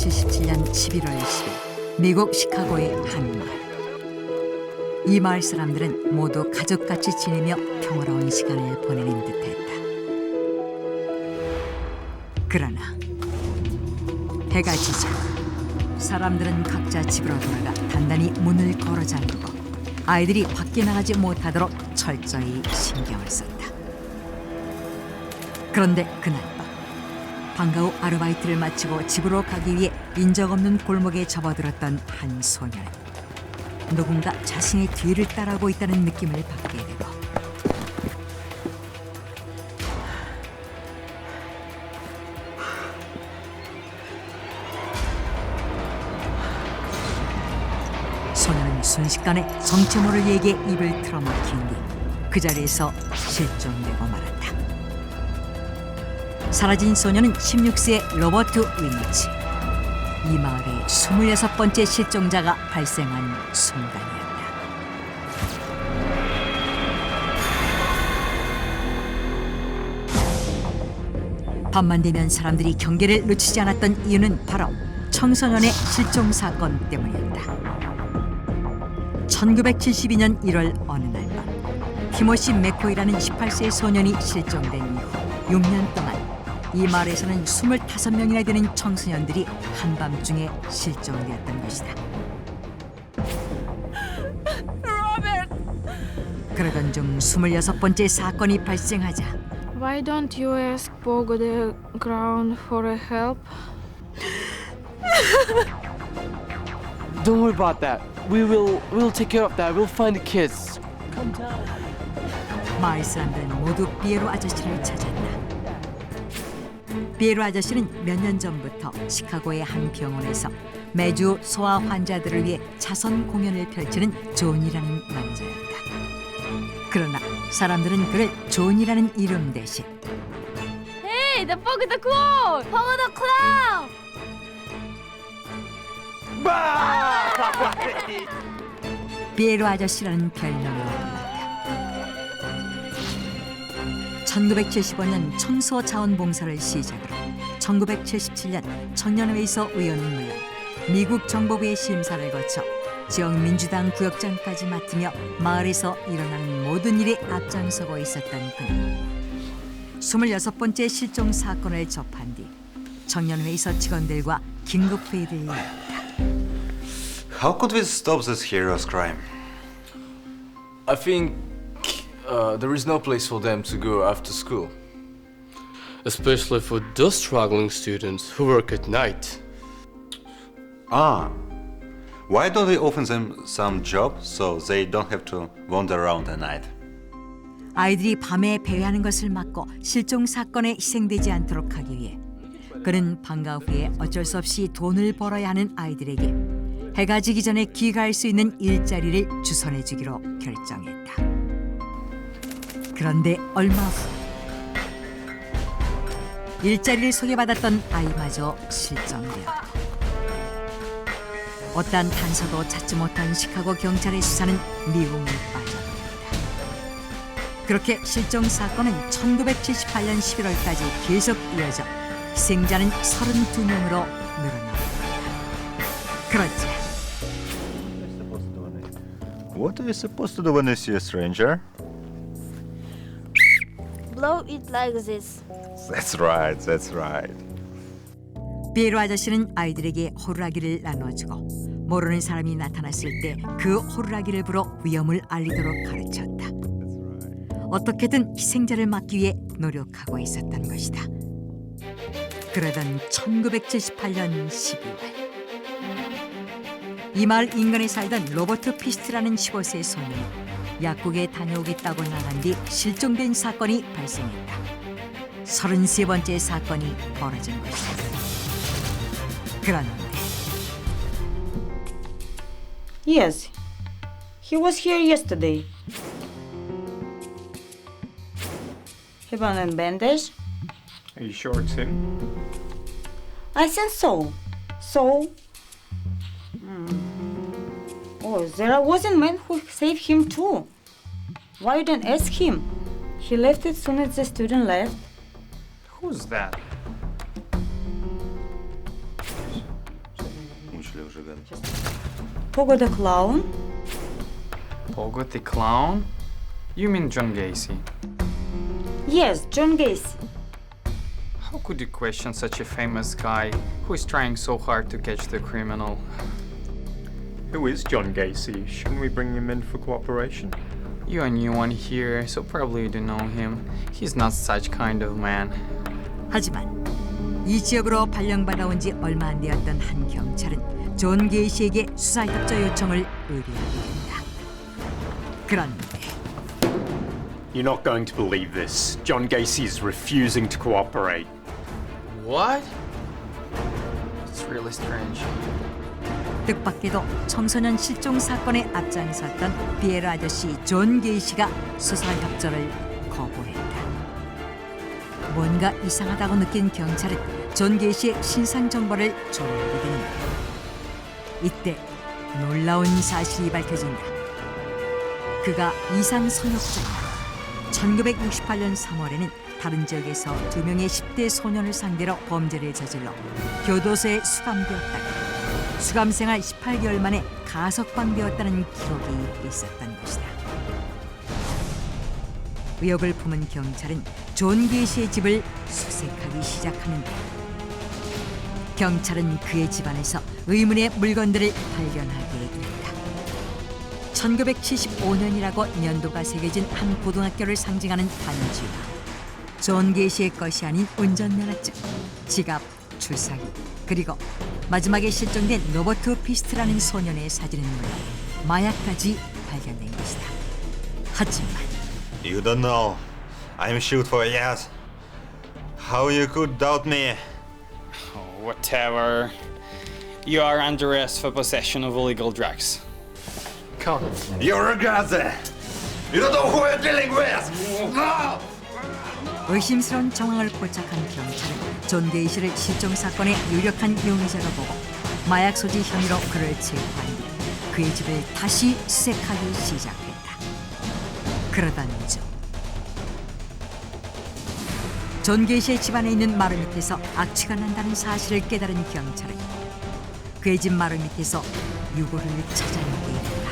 1977년 11월 10일 미국 시카고의 한 마을. 이 마을 사람들은 모두 가족같이 지내며 평화로운 시간을 보내는 듯했다. 그러나 해가 지자 사람들은 각자 집으로 돌아가 단단히 문을 걸어 잠그고 아이들이 밖에 나가지 못하도록 철저히 신경을 썼다. 그런데 그날 밤 방과 후 아르바이트를 마치고 집으로 가기 위해 인적 없는 골목에 접어들었던 한 소녀는 누군가 자신의 뒤를 따라오고 있다는 느낌을 받게 되고 소녀는 순식간에 정체 모를 얘기에 입을 틀어막힌 뒤 그 자리에서 실종되고 말았다. 사라진 소녀는 16세의 로버트 위니치. 이 마을의 26번째 실종자가 발생한 순간이었다. 밤만 되면 사람들이 경계를 놓치지 않았던 이유는 바로 청소년의 실종 사건 때문이었다. 1972년 1월 어느 날 밤 티모시 맥코이라는 18세 소년이 실종된 이후 6년 동안 이 마을에서는 25명이나 되는 청소년들이 한밤중에 실종되었던 것이다. 그러던 중 26번째 사건이 발생하자 Why don't you ask Pogo the ground for a help? Don't worry about that. We'll take care of that. We'll find the kids. 마을 사람들은 모두 피에로 아저씨를 찾았다. 피에로 아저씨는 몇 년 전부터 시카고의 한 병원에서 매주 소아 환자들을 위해 자선 공연을 펼치는 존이라는 남자였다. 그러나 사람들은 그를 존이라는 이름 대신 Hey, the Pogo the clown! Pogo the clown! 피에로 아저씨라는 별명으로 불렀다. 1975년 청소자원봉사를 시작으로 1977년 청년회의소 의원은 물론 미국 정보부의 심사를 거쳐 지역 민주당 구역장까지 맡으며 마을에서 일어나는 모든 일에 앞장서고 있었던 그는 26번째 실종 사건을 접한 뒤 청년회의소 직원들과 긴급회의를 열었다. How could we stop this heinous crime? I think there is no place for them to go after school. Especially for those struggling students who work at night. Why don't we offer them some job so they don't have to wander around at night? 아이들이 밤에 배회하는 것을 막고 실종 사건에 희생되지 않도록 하기 위해 그는 방과 후에 어쩔 수 없이 돈을 벌어야 하는 아이들에게 해가 지기 전에 귀가할 수 있는 일자리를 주선해 주기로 결정했다. 그런데 얼마 후 일자리를 소개받았던 아이마저 실종되었고 어떠한 단서도 찾지 못한 시카고 경찰의 수사는 미궁에 빠져버렸다. 그렇게 실종 사건은 1978년 11월까지 계속 이어져 희생자는 32명으로 늘어났다. 그렇지. What are you supposed to do when you see a stranger? Blow it like this. That's right, that's right. 피에로 아저씨는 아이들에게 호루라기를 나눠주고 모르는 사람이 나타났을 때 그 호루라기를 불어 위험을 알리도록 가르쳤다. 어떻게든 희생자를 막기 위해 노력하고 있었던 것이다. 그러던 1978년 12월 이 마을 인근에 살던 로버트 피스트라는 15세 소년이 약국에 다녀오겠다고 나간 뒤 실종된 사건이 발생했다. 33번째 사건이 벌어진 것이다. 그런데 Yes, he was here yesterday. Have a bandage? Are you sure it's him? I think so. So? Oh, there was a man who saved him too. Why you didn't ask him? He left as soon as the student left. Who's that? зажигали. Pogo the clown? Pogo the clown? You mean John Gacy? Yes, John Gacy. How could you question such a famous guy who is trying so hard to catch the criminal? Who is John Gacy? Shouldn't we bring him in for cooperation? You're a new one here, so probably you don't know him. He's not such kind of man. 하지만 이 지역으로 발령받아 온 지 얼마 안 되었던 한 경찰은 존 게이시에게 수사 협조 요청을 의뢰하게 된다. 그런데 You're not going to believe this. John Gacy is refusing to cooperate. What? It's really strange. 뜻밖에도 청소년 실종 사건에 앞장섰던 피에르 아저씨 존 게이시가 수사 협조를 거부했다. 뭔가 이상하다고 느낀 경찰은 존 게이시의 신상 정보를 조회하게 되는다. 이때 놀라운 사실이 밝혀진다. 그가 이상 성역자이다. 1968년 3월에는 다른 지역에서 2명의 10대 소년을 상대로 범죄를 저질러 교도소에 수감되었다가 수감 생활 18개월 만에 가석방되었다는 기록이 있었던 것이다. 의혹을 품은 경찰은 존 게이시의 집을 수색하기 시작하는데 경찰은 그의 집안에서 의문의 물건들을 발견하게 된다. 1975년이라고 년도가 새겨진 한 고등학교를 상징하는 반지와 존 게이시의 것이 아닌 운전면허증, 지갑, 주사기, 그리고 마지막에 실종된 로버트 피스트라는 소년의 사진은 물론 마약까지 발견된 것이다. 하지만 You don't know. I'm shoot for yes. How you could doubt me? Oh, whatever. You are under arrest for possession of illegal drugs. Come. You're a gaze. You don't know who you're dealing with. No! 의심스러운 정황을 포착한 경찰은 존 게이시를 실종 사건의 유력한 용의자로 보고 마약 소지 혐의로 그를 체포한 뒤 그의 집을 다시 수색하기 시작했다. 그러던 중 존 게이시의 집안에 있는 마루 밑에서 악취가 난다는 사실을 깨달은 경찰은 그의 집 마루 밑에서 유골을 찾아내게 된다.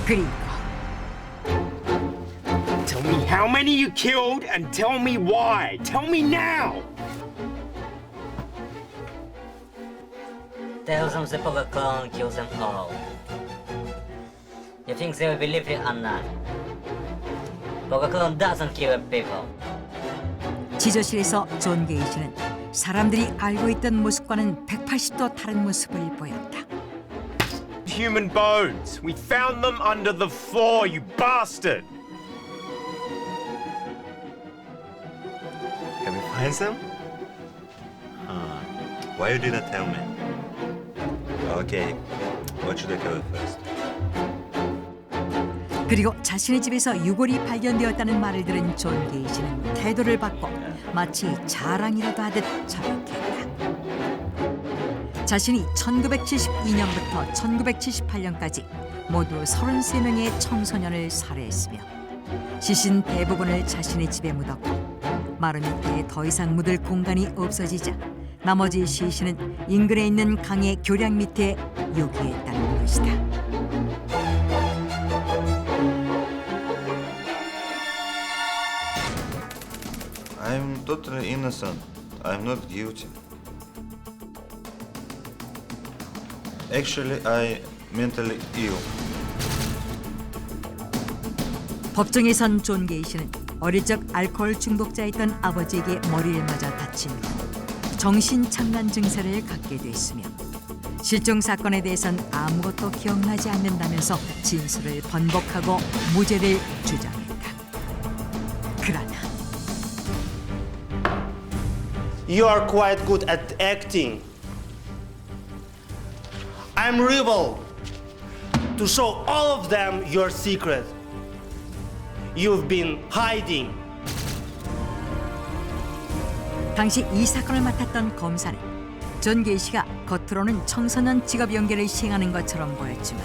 그리고 Tell me how many you killed and tell me why. Tell me now. Tell them the Pogo clown kills them all. You think they will believe you or not? Pogo clown doesn't kill people. 지조실에서 존 게이시는 사람들이 알고 있던 모습과는 180도 다른 모습을 보였다. Human bones. We found them under the floor, you bastard. Have you find them? Why you didn't tell me? Okay. What should I tell you first? 그리고 자신의 집에서 유골이 발견되었다는 말을 들은 존 게이시는 태도를 바꿔 마치 자랑이라도 하듯 자백했다. 자신이 1972년부터 1978년까지 모두 33명의 청소년을 살해했으며 시신 대부분을 자신의 집에 묻었고 마루 밑에 더 이상 묻을 공간이 없어지자 나머지 시신은 인근에 있는 강의 교량 밑에 유기했다는 것이다. I'm totally innocent. I'm not guilty. Actually, I'm mentally ill. 법정에 선 존 게이시는 어릴 적 알코올 중독자였던 아버지에게 머리를 맞아 다친 후 정신착란 증세를 갖게 됐으며 실종 사건에 대해선 아무것도 기억나지 않는다면서 진술을 번복하고 무죄를 주장했다. 그러나 You are quite good at acting. I'm rebel to show all of them your secret. You've been hiding. 당시 이 사건을 맡았던 검사는 존 게이시가 겉으로는 청소년 직업 연계를 시행하는 것처럼 보였지만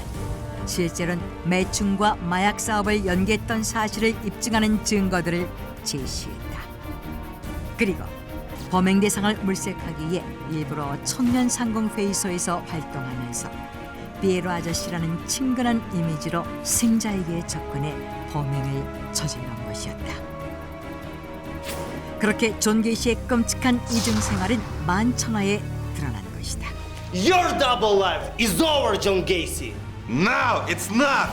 실제로는 매춘과 마약 사업을 연계했던 사실을 입증하는 증거들을 제시했다. 그리고 범행 대상을 물색하기 위해 일부러 청년 상공회의소에서 활동하면서 피에로 아저씨라는 친근한 이미지로 승자에게 접근해 범행을 저질른 것이었다. 그렇게 존 게이시의 끔찍한 이중 생활은 만천하에 드러난 것이다. Your double life is over, John Gacy. No, it's not!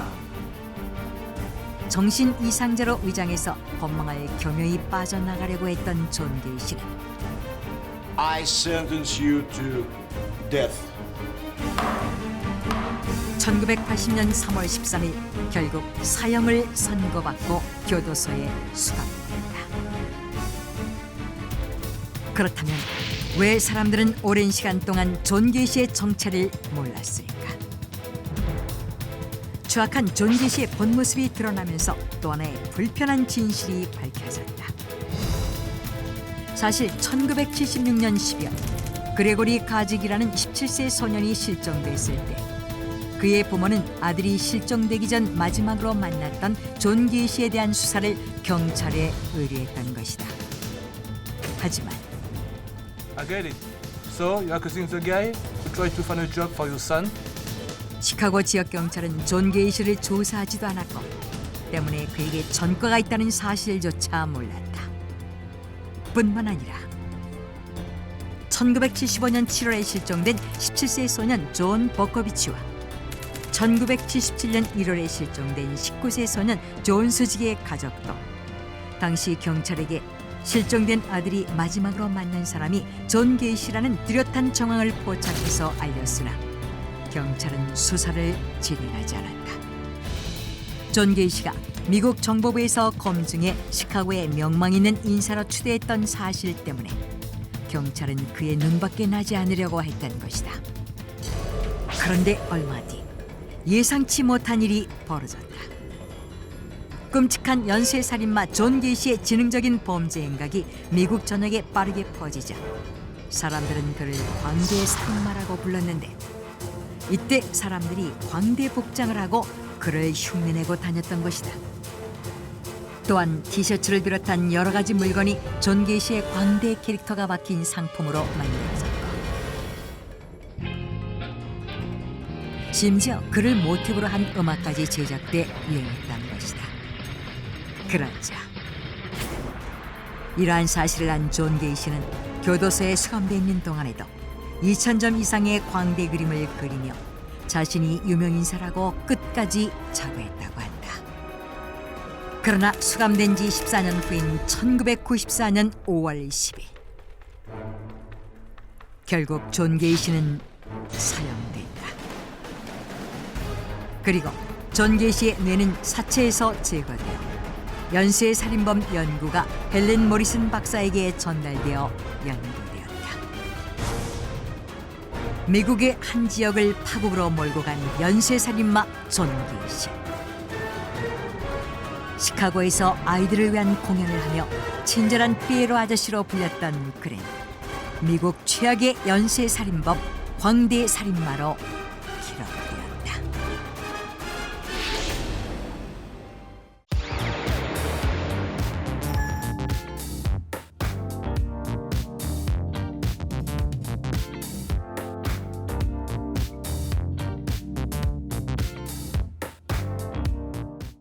정신 이상자로 위장해서 법망을 교묘히 빠져나가려고 했던 존 게이시는 I sentence you to death. 1980년 3월 13일 결국 사형을 선고받고 교도소에 수감된다. 그렇다면 왜 사람들은 오랜 시간 동안 존 게이시의 정체를 몰랐을까? 추악한 존 게이시의 본 모습이 드러나면서 또 하나의 불편한 진실이 밝혀졌다. 사실 1976년 12월 그레고리 가직이라는 17세 소년이 실종됐을 때 그의 부모는 아들이 실종되기 전 마지막으로 만났던 존 게이시에 대한 수사를 경찰에 의뢰했던 것이다. 하지만 I get it. So you're accusing the guy who tried to find a job for your son? 시카고 지역 경찰은 존 게이시를 조사하지도 않았고 때문에 그에게 전과가 있다는 사실조차 몰랐다. 뿐만 아니라 1975년 7월에 실종된 17세 소년 존 버커비치와 1977년 1월에 실종된 19세 소년 존 수직의 가족도 당시 경찰에게 실종된 아들이 마지막으로 만난 사람이 존 게이시라는 뚜렷한 정황을 포착해서 알렸으나 경찰은 수사를 진행하지 않았다. 존 게이시가 미국 정보부에서 검증해 시카고에 명망 있는 인사로 추대했던 사실 때문에 경찰은 그의 눈밖에 나지 않으려고 했던 것이다. 그런데 얼마 뒤 예상치 못한 일이 벌어졌다. 끔찍한 연쇄살인마 존 게이시의 지능적인 범죄 행각이 미국 전역에 빠르게 퍼지자 사람들은 그를 광대 살인마라고 불렀는데 이때 사람들이 광대 복장을 하고 그를 흉내내고 다녔던 것이다. 또한 티셔츠를 비롯한 여러 가지 물건이 존 게이시의 광대 캐릭터가 박힌 상품으로 만들어졌고 심지어 그를 모티브로 한 음악까지 제작돼 유행했다는 것이다. 그러자 이러한 사실을 안 존 게이시는 교도소에 수감돼 있는 동안에도 2,000점 이상의 광대 그림을 그리며 자신이 유명인사라고 끝까지 자부했다고 한다. 그러나 수감된 지 14년 후인 1994년 5월 10일 결국 존 게이시는 사형됐다. 그리고 존 게이시의 뇌는 사체에서 제거되어 연쇄살인범 연구가 헬렌 모리슨 박사에게 전달되어 연구되었다. 미국의 한 지역을 파국으로 몰고 간 연쇄살인마 존 게이시. 시카고에서 아이들을 위한 공연을 하며 친절한 피에로 아저씨로 불렸던 그는 미국 최악의 연쇄살인범 광대 살인마로